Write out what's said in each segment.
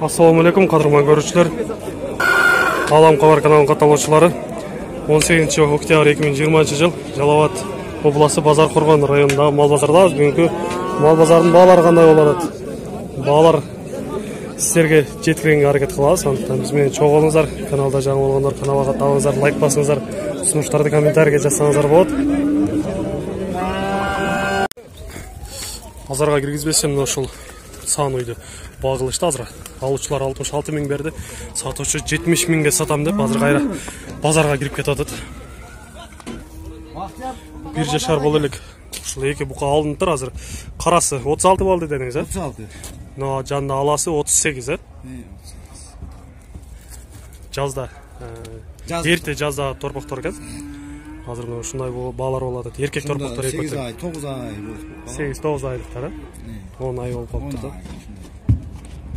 Assalamu alaikum, qadrman görüşçüler. Alam Xabar kanalının katılımcıları. 18 oktyabr 2020 жыл Жалават облысы Базар Қорған районындағы мал базардамыз. Бүгінгі мал базардың бағалары қандай болады? Бағалар сіздерге жеткізуге әрекет қыламыз. Сондықтан бізбен чоң болыңыздар. Каналда жаңа болғандар каналға табыңыздар, лайк басыңыздар, ұсыныстарды комментарийге жазсаңыздар болады. Базарға кіргізбесем ошол сан үйді бағылышты азыр. Алушылар 66 мың берді, сатушы 70 мыңға сатам деп азыр қайра базарға кіріп кетеді. Bir жашар бол элек. Ушул эки бука алынып тур азыр. Карасы 36 болду дедиңиз, 36. Но жанында аласы 38, Жазда. Эрте жазда торпоктор экен. Азыр мына ушундай баалар болот. Эркек торпоктор 8 ай, 9 ай. 8-9 айлыктар, 10 ай болуп калыптыр да.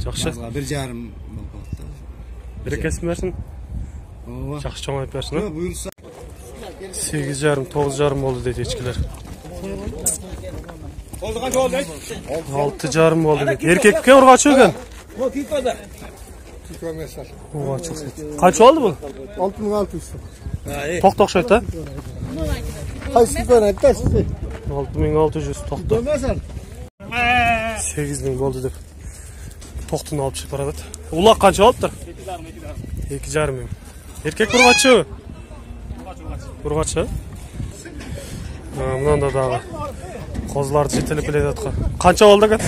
Жакшы. 1,5 болуп калды. Берекесин берсин. Жакшы чоң айтып берсин. Буйрса 8,5-9,5 болду дейт эчкилер. 6,5 болду дейт. Эркекке ургачы экен. Канча болду бул? 6600. Токто окшойт да? Кайсыдан айтасыз? 6600 токто. 8000 болду деп. Токтун алып чыгып барат. Улак канча болуптур? 2,5 миң. Эркек ургачы? Ургачы? Мынанда дагы козуларды жетелеп келе жаткан. Канча болду экен?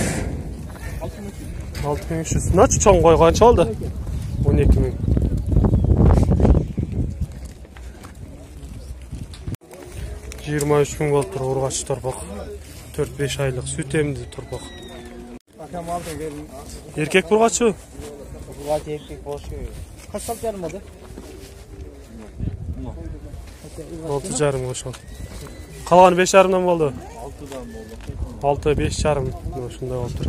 6300. Начы чоң кой канча болду? 12 миң. Жыйырма 3 миң болуптур ургачы торпок. 4-5 айлык сүт эмди торпок. Эркек ургачы? Ургачы эркек болушу. Кач сат жарым болду? 6,5 ошол. Калганы 5,5 болду. 6, 5,5 ушундай болуптур.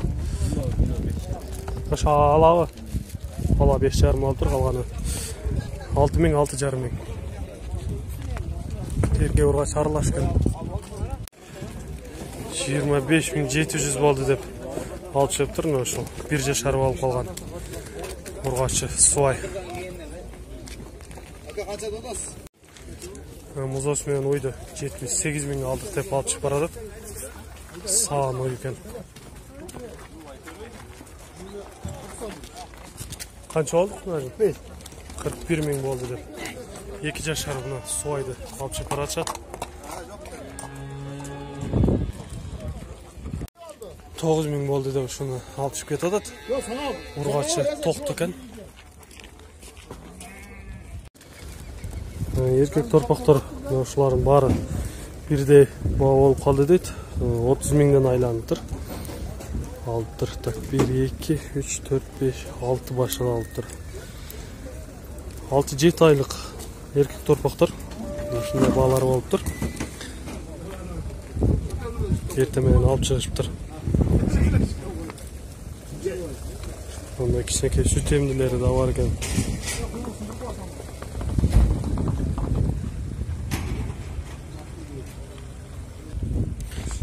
Ошо алабы? Ала 5,5 болуптур, калганы 6 миң, 6,5 миң. Эркек ургач аралашкан. 25.700 болду деп алып чыгыптыр, ошол 1 жашар болуп калган. Ургачы суай. Канча додасыз? Музос менен ойду 78 миң алдык деп алып чыгып барат. Саан ой экен. Канча болду? 41 миң болду деп. 2 жашар мына суайды алып чыгып баратышат. 9 миң болду деп ушуну алып чыгып кетет. Ургачы токту экен. Эркек торпоктор ушулардын баары бирдей баа болуп калды дейт. 30 миңден айланыптыр. Алыптыр. 1, 2, 3, 4, 5, 6 башына алыптыр. 6-7 айлык эркек торпоктор ушундай баалар болуптур. Эрте менен алып чыгышыптыр. Мына кичинекей сүт эмдилери да бар экен.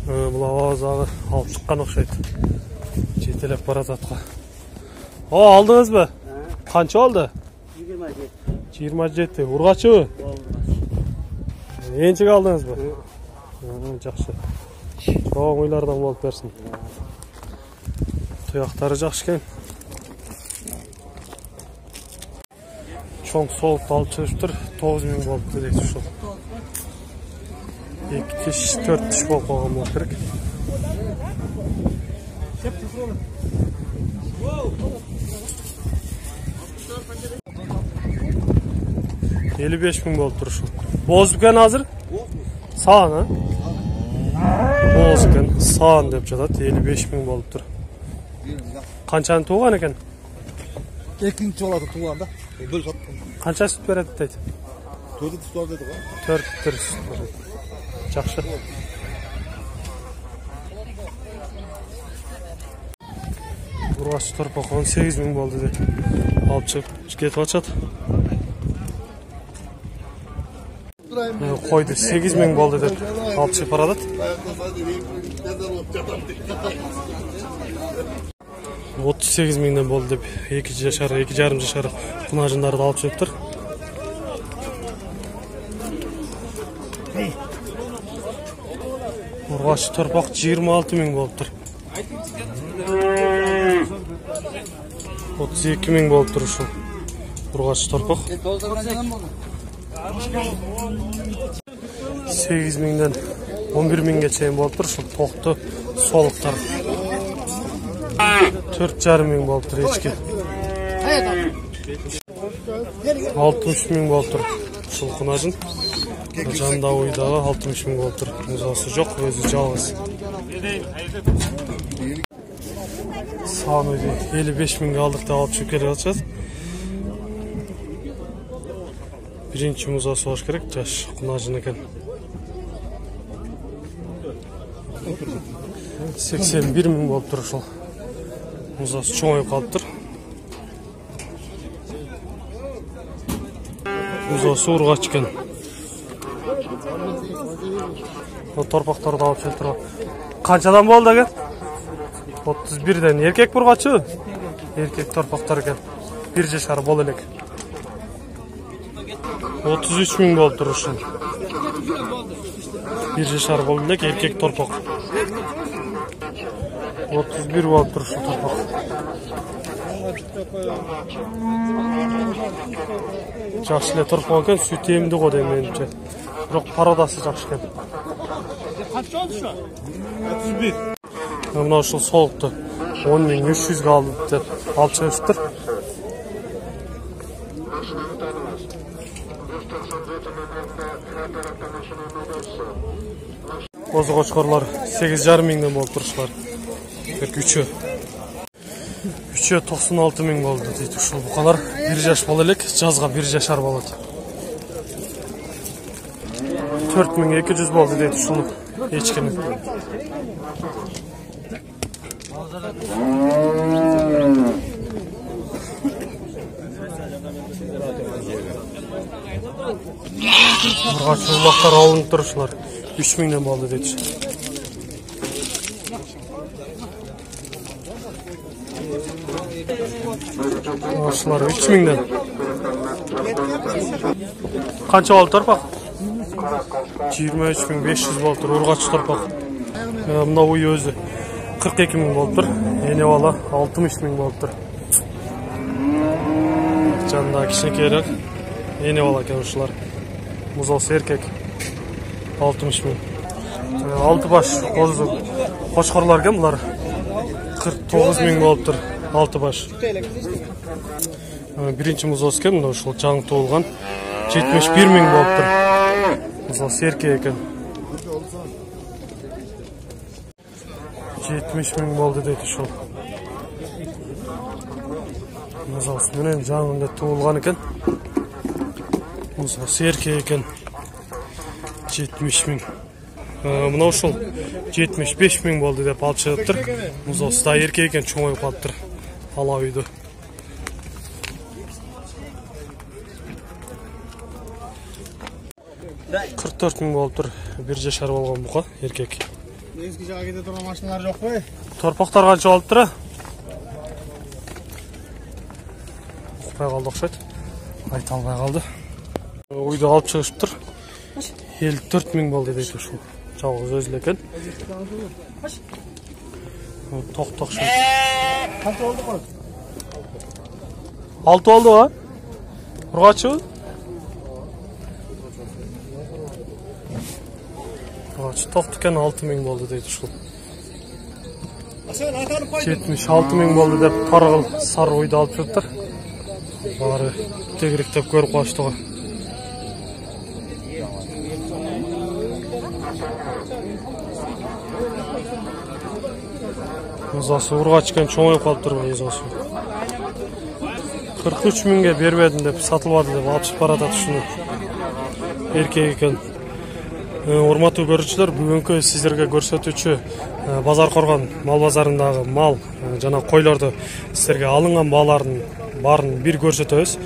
Бул авазагы алып чыккан окшойт. Жетелеп барататка. Алдыңызбы? Канча болду? 27. 27. Ургачыбы? Энчеге алдыңызбы? Жакшы. Чоң уйлардан болуп берсин. Туяктары жакшы экен. Чоң соолукту алып чыгыптыр. 9 миң болуптур дейт ушул. 2-4 тиш болуп калган болуш керек. Елу 5 миң болуптур ушул. Боз экен азыр? Саан, а? Боз экен, саан деп жатат. 55 миң болуптур. Канчаны тууган экен? 2-нчи болот тууганда. Бөл сат. Канча сүт берет дейт? 4 сүт берет го. 4 сүт берет. Жакшы. Ургачы торпок 18 миң болду деп алып чыгып кетип атышат. Койду 8 миң болду деп алып чыгып баратат. 38 миңден болды деп 2 жашар, 2,5 жашар кунажындарды алып жүрүптүр. Ургач торпак 26 миң болуптур. 32 миң болуптур ушул ургач торпак. 8 миңден 11 миңге чейин болуптур ушул токту солуктар. 4,5 миң болуптур эчки. 60 миң болуптур ушул кунажын. Жанда уйдагы 60 миң болуптур. Музасы жок, өзү жалгыз. Саны 55 миңге алдык деп алып чыгып келе жатышат. Биринчи музасы болуш керек, жаш кунажын экен. 81 миң болуптур ушул. Музасы чоңоюп калыптыр. Музасы ургач экен. Торпактарды алып келтирип. Канчадан болду экен? 31ден. Эркек бургачы? Эркек торпактар экен. 1 жашар боло элек. 33 миң болуптур ушул. 1 жашар боло элек эркек торпак. 31 болуптур ушул торпак. Жакшы эле торпак экен, сүт эмди го дейм менимче. Бирок пародасы жакшы экен. Канча болду ушу? 31. Мына ушул солукту 10.300 алды деп алып чыгыптыр. Козу кочкорлор 8,5 миңден болуп турушулар. Үчөө 96 миң болду дейт ушул букалар. 1 жаш боло элек, жазга 1 жашар болот. 4200 болду дейт ушул эчкини. Ургач улактар алынып турушулар 3 миңден болду дейт. Ошолар 3 миңден. Канча болду торпак? 23.500 болуптур ургач торпак. Мына уй өзү 42 миң болуптур. Эне бала 60 миң болуптур. Жанда кичинекейирээк эне бала экен ушулар. Музасы эркек 60 миң. 6 баш козу кочкорлор экен булар. 49 миң болуптур. 6 баш. Биринчи музасы экен, мына ушул жаңы туулган 71 миң болуптур. Музасы эркек экен. 70 миң болду дейт ушул. Музасы менен жаңында туулган экен. Музасы эркек экен. 70 миң. Мына ушул 75 миң болду деп алып чыгыптыр. Музасы да эркек экен, чоңоюп калыптыр. Ала үйдө. $44 миң болуптур. 1 жашар болгон бука, эркек. Эски жага кете турган машиналар жокпу? Торпактар канча болуптур? Укпай калды окшойт. Айта албай калды. Үйдө алып чыгышыптыр. 54 миң болду дейт ушул. Жалгыз өзү экен. Токтокшойт. Канча болду го? 6 болду го? Ургачы? Токту экен 6 миң болду дейт ушул. 76 миң болду деп таргыл сары уйду алып чыктыр. Баары тегиректеп көрүп калышты го. Музасы ургач экен, чоңоюп калыптыр музасы. 43 миңге бербедим деп сатылбады деп алып чыгып баратат ушуну. Эркек экен. Урматтуу көрүүчүлөр, бүгүнкү сиздерге көрсөтүүчү Базар Коргон мал базарындагы мал жана койлорду сиздерге алынган баалардын баарын бир көрсөтөбүз.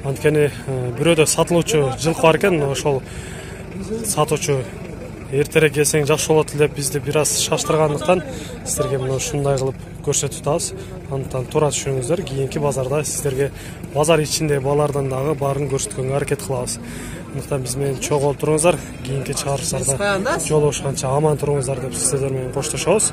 Анткени бирөөдө сатылуучу жылкы бар экен, ошол сатуучу эртерээк келсең жакшы болот деп бизди бир аз шаштыргандыктан сиздерге мына ушундай кылып көрсөтүп атабыз. Андыктан туура түшүңүздөр. Кийинки базарда сиздерге базар ичинде балардан дагы баарын көрсөткөнгө аракет кылабыз. Андыктан биз менен чогуу болуп туруңуздар. Кийинки чыгарылыштарда жолугушканча аман туруңуздар деп сиздер менен коштошобуз.